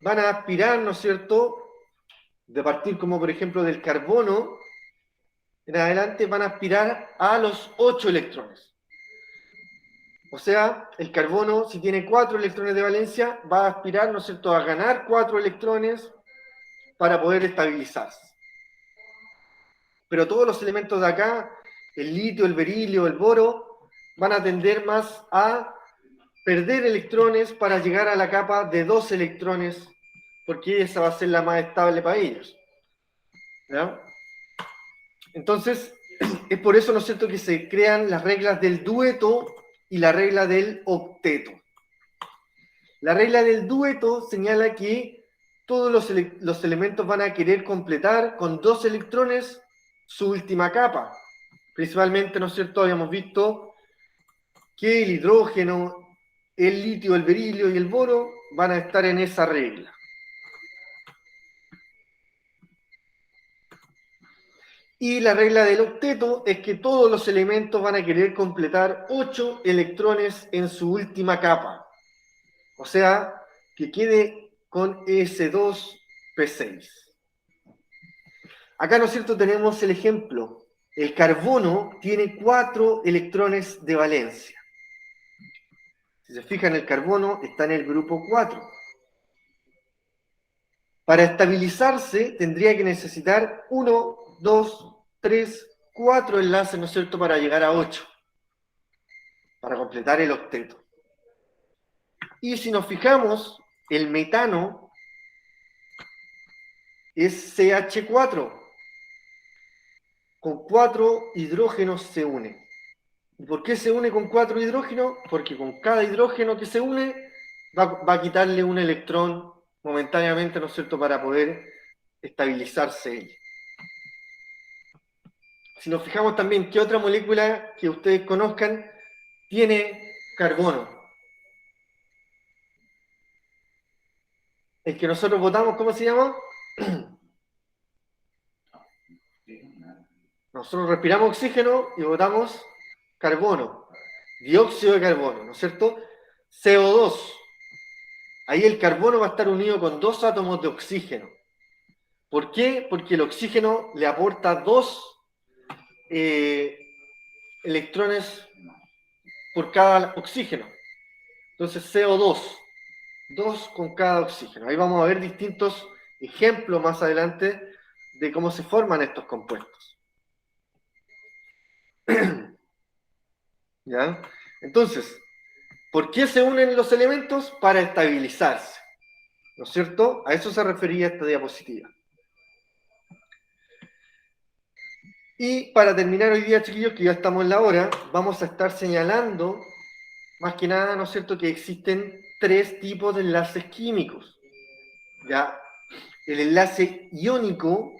van a aspirar, ¿no es cierto?, de partir como por ejemplo del carbono, en adelante van a aspirar a los 8 electrones. O sea, el carbono, si tiene 4 electrones de valencia, va a aspirar, ¿no es cierto?, a ganar 4 electrones para poder estabilizarse. Pero todos los elementos de acá, el litio, el berilio, el boro, van a tender más a perder electrones para llegar a la capa de 2 electrones, porque esa va a ser la más estable para ellos. ¿Ya? Entonces, es por eso, ¿no es cierto?, que se crean las reglas del dueto y la regla del octeto. La regla del dueto señala que todos los elementos van a querer completar con 2 electrones su última capa. Principalmente, ¿no es cierto?, habíamos visto que el hidrógeno, el litio, el berilio y el boro van a estar en esa regla. Y la regla del octeto es que todos los elementos van a querer completar 8 electrones en su última capa. O sea, que quede con S2P6. Acá, ¿no es cierto?, tenemos el ejemplo. El carbono tiene 4 electrones de valencia. Si se fijan, el carbono está en el grupo 4. Para estabilizarse tendría que necesitar 1, 2, 3, 4 enlaces, ¿no es cierto?, para llegar a 8, para completar el octeto. Y si nos fijamos, el metano es CH4, con 4 hidrógenos se une. ¿Y por qué se une con 4 hidrógenos? Porque con cada hidrógeno que se une va a quitarle un electrón momentáneamente, ¿no es cierto?, para poder estabilizarse él. Si nos fijamos también, ¿qué otra molécula que ustedes conozcan tiene carbono? El que nosotros votamos, ¿cómo se llama? Nosotros respiramos oxígeno y botamos carbono, dióxido de carbono, ¿no es cierto? CO2. Ahí el carbono va a estar unido con dos átomos de oxígeno. ¿Por qué? Porque el oxígeno le aporta dos electrones por cada oxígeno. Entonces CO2, dos con cada oxígeno. Ahí vamos a ver distintos ejemplos más adelante de cómo se forman estos compuestos. ¿Ya? Entonces, ¿por qué se unen los elementos? Para estabilizarse. ¿No es cierto? A eso se refería esta diapositiva. Y para terminar hoy día, chiquillos, que ya estamos en la hora, vamos a estar señalando, más que nada, ¿no es cierto?, que existen tres tipos de enlaces químicos. ¿Ya? El enlace iónico,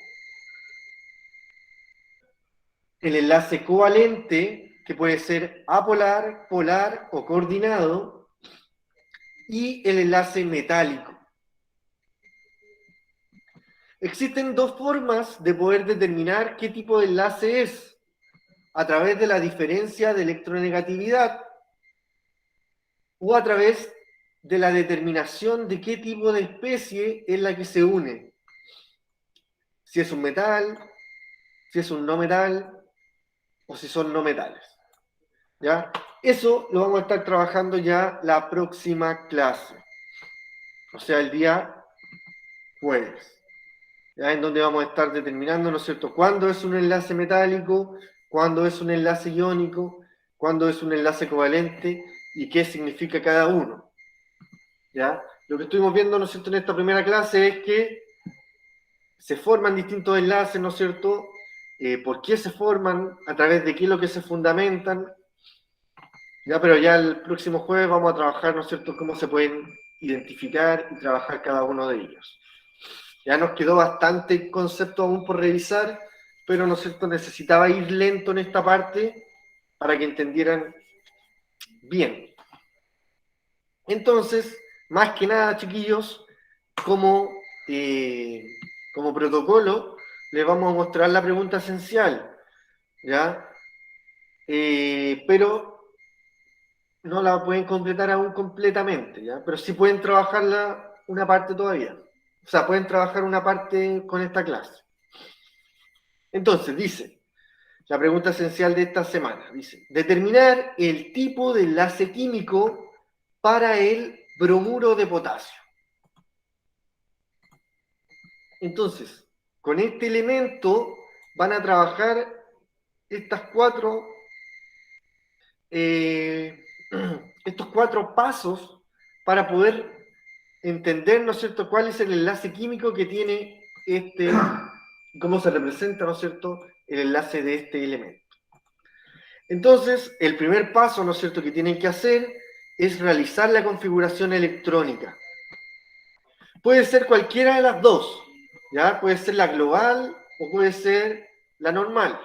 el enlace covalente, que puede ser apolar, polar o coordinado, y el enlace metálico. Existen dos formas de poder determinar qué tipo de enlace es, a través de la diferencia de electronegatividad o a través de la determinación de qué tipo de especie es la que se une. Si es un metal, si es un no metal o si son no metales. ¿Ya? Eso lo vamos a estar trabajando ya la próxima clase, o sea, el día jueves. ¿Ya? En donde vamos a estar determinando, ¿no es cierto?, cuándo es un enlace metálico, cuándo es un enlace iónico, cuándo es un enlace covalente y qué significa cada uno. ¿Ya? Lo que estuvimos viendo, ¿no es cierto?, en esta primera clase es que se forman distintos enlaces, ¿no es cierto?, por qué se forman, a través de qué es lo que se fundamentan, ¿ya? Pero ya el próximo jueves vamos a trabajar, ¿no es cierto?, cómo se pueden identificar y trabajar cada uno de ellos. Ya nos quedó bastante concepto aún por revisar, pero ¿no es cierto?, necesitaba ir lento en esta parte para que entendieran bien. Entonces, más que nada, chiquillos, como protocolo, les vamos a mostrar la pregunta esencial, ¿ya? Pero no la pueden completar aún completamente, ¿ya? Pero sí pueden trabajarla una parte todavía. O sea, pueden trabajar una parte con esta clase. Entonces, dice, la pregunta esencial de esta semana, dice, determinar el tipo de enlace químico para el bromuro de potasio. Entonces, con este elemento van a trabajar estos cuatro pasos para poder entender, ¿no es cierto?, cuál es el enlace químico que tiene cómo se representa, ¿no es cierto?, el enlace de este elemento. Entonces, el primer paso, ¿no es cierto?, que tienen que hacer es realizar la configuración electrónica. Puede ser cualquiera de las dos, ¿ya? Puede ser la global o puede ser la normal.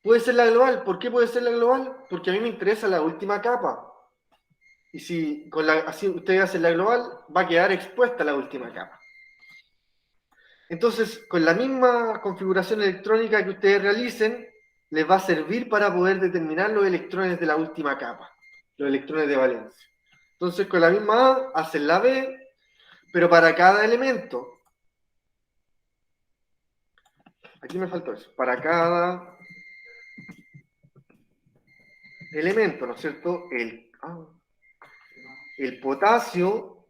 Puede ser la global. ¿Por qué puede ser la global? Porque a mí me interesa la última capa. Y si así ustedes hacen la global, va a quedar expuesta la última capa. Entonces, con la misma configuración electrónica que ustedes realicen, les va a servir para poder determinar los electrones de la última capa, los electrones de valencia. Entonces, con la misma A, hacen la B, pero para cada elemento. Aquí me faltó eso. Para cada elemento, ¿no es cierto? El potasio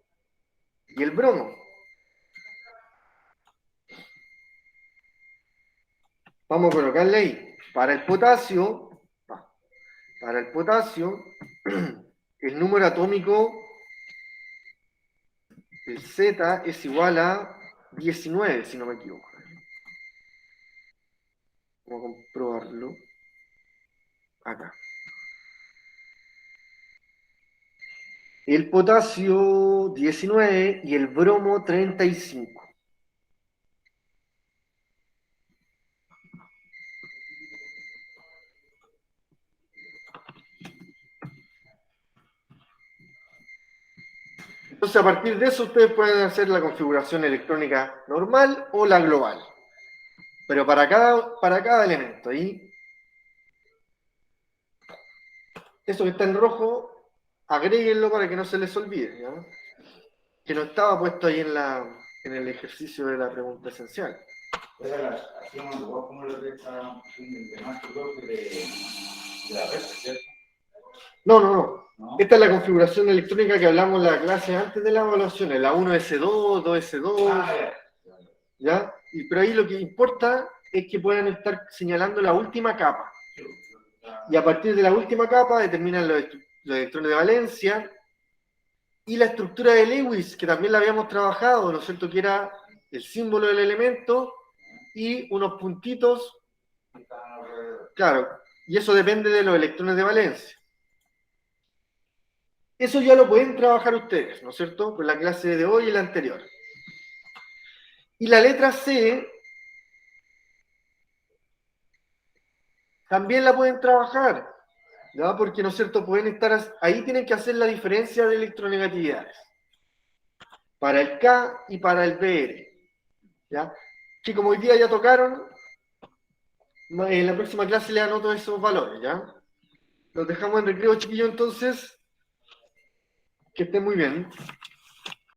y el bromo. Vamos a colocarle ahí. Para el potasio, el número atómico, el Z, es igual a 19, si no me equivoco. Vamos a comprobarlo. Acá. El potasio 19 y el bromo 35. Entonces, a partir de eso, ustedes pueden hacer la configuración electrónica normal o la global. Pero para cada elemento. Y eso que está en rojo, agréguenlo para que no se les olvide, ¿ya? Que no estaba puesto ahí en el ejercicio de la pregunta esencial. Hacíamos igual como lo que está de más bloque de la red, ¿cierto? No. ¿No? Esta es la configuración electrónica que hablamos en la clase antes de la evaluación, la 1S2, 2S2, ¿ya? Pero ahí lo que importa es que puedan estar señalando la última capa. Y a partir de la última capa determinan los electrones de valencia y la estructura de Lewis, que también la habíamos trabajado, ¿no es cierto? Que era el símbolo del elemento y unos puntitos. Claro, y eso depende de los electrones de valencia. Eso ya lo pueden trabajar ustedes, ¿no es cierto? Con la clase de hoy y la anterior. Y la letra C también la pueden trabajar, ¿ya? Porque, ¿no es cierto? Pueden estar, ahí tienen que hacer la diferencia de electronegatividades. Para el K y para el BR, ¿ya? Que como hoy día ya tocaron, en la próxima clase les anoto esos valores, ¿ya? Los dejamos en recreo, chiquillos, entonces. Que estén muy bien.